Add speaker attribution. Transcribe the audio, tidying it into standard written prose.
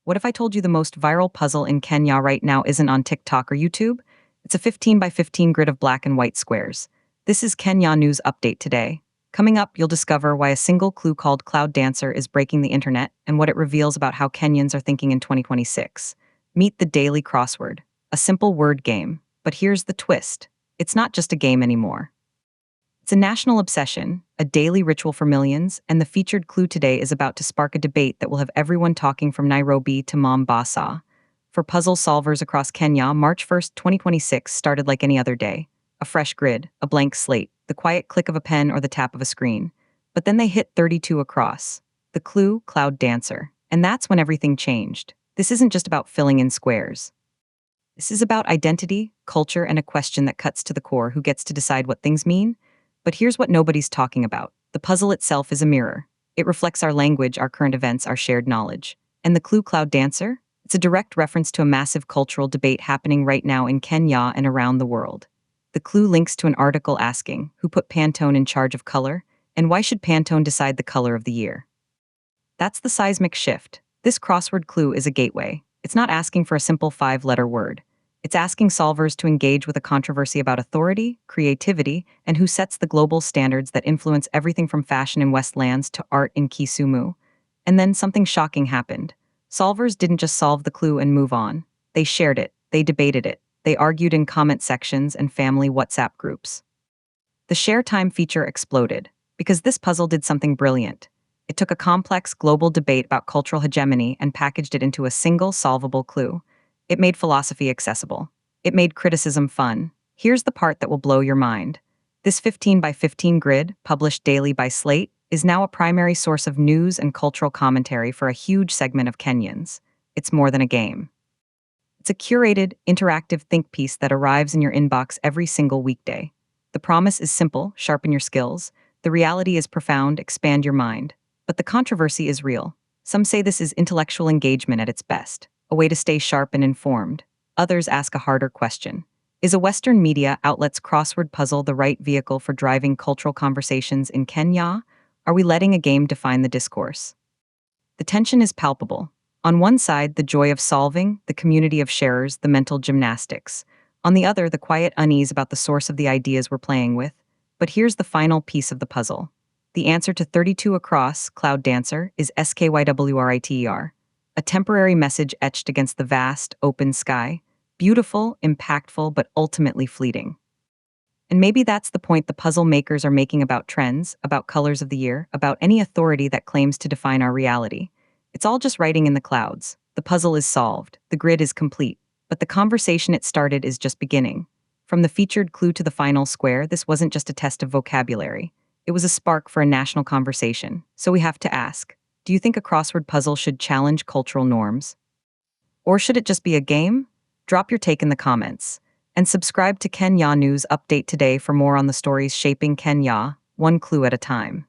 Speaker 1: What if I told you the most viral puzzle in Kenya right now isn't on TikTok or YouTube? It's a 15 by 15 grid of black and white squares. This is Kenya News Update today. Coming up, you'll discover why a single clue called Cloud Dancer is breaking the internet and what it reveals about how Kenyans are thinking in 2026. Meet the Daily Crossword, a simple word game. But here's the twist. It's not just a game anymore. It's a national obsession, a daily ritual for millions, and the featured clue today is about to spark a debate that will have everyone talking from Nairobi to Mombasa. For puzzle solvers across Kenya, March 1st, 2026 started like any other day. A fresh grid, a blank slate, the quiet click of a pen or the tap of a screen. But then they hit 32 across. The clue, Cloud Dancer. And that's when everything changed. This isn't just about filling in squares. This is about identity, culture, and a question that cuts to the core: who gets to decide what things mean? But here's what nobody's talking about. The puzzle itself is a mirror. It reflects our language, our current events, our shared knowledge. And the clue, Cloud Dancer? It's a direct reference to a massive cultural debate happening right now in Kenya and around the world. The clue links to an article asking, who put Pantone in charge of color? And why should Pantone decide the color of the year? That's the seismic shift. This crossword clue is a gateway. It's not asking for a simple 5-letter word. It's asking solvers to engage with a controversy about authority, creativity, and who sets the global standards that influence everything from fashion in Westlands to art in Kisumu. And then something shocking happened. Solvers didn't just solve the clue and move on. They shared it, they debated it, they argued in comment sections and family WhatsApp groups. The share time feature exploded, because this puzzle did something brilliant. It took a complex global debate about cultural hegemony and packaged it into a single solvable clue. It made philosophy accessible. It made criticism fun. Here's the part that will blow your mind. This 15 by 15 grid, published daily by Slate, is now a primary source of news and cultural commentary for a huge segment of Kenyans. It's more than a game. It's a curated, interactive think piece that arrives in your inbox every single weekday. The promise is simple: sharpen your skills. The reality is profound: expand your mind. But the controversy is real. Some say this is intellectual engagement at its best, a way to stay sharp and informed. Others ask a harder question. Is a Western media outlet's crossword puzzle the right vehicle for driving cultural conversations in Kenya? Are we letting a game define the discourse? The tension is palpable. On one side, the joy of solving, the community of sharers, the mental gymnastics. On the other, the quiet unease about the source of the ideas we're playing with. But here's the final piece of the puzzle. The answer to 32 across, Cloud Dancer, is SKYWRITER. A temporary message etched against the vast, open sky. Beautiful, impactful, but ultimately fleeting. And maybe that's the point the puzzle makers are making about trends, about colors of the year, about any authority that claims to define our reality. It's all just writing in the clouds. The puzzle is solved. The grid is complete. But the conversation it started is just beginning. From the featured clue to the final square, this wasn't just a test of vocabulary. It was a spark for a national conversation. So we have to ask, do you think a crossword puzzle should challenge cultural norms? Or should it just be a game? Drop your take in the comments. And subscribe to Kenya News Update today for more on the stories shaping Kenya, one clue at a time.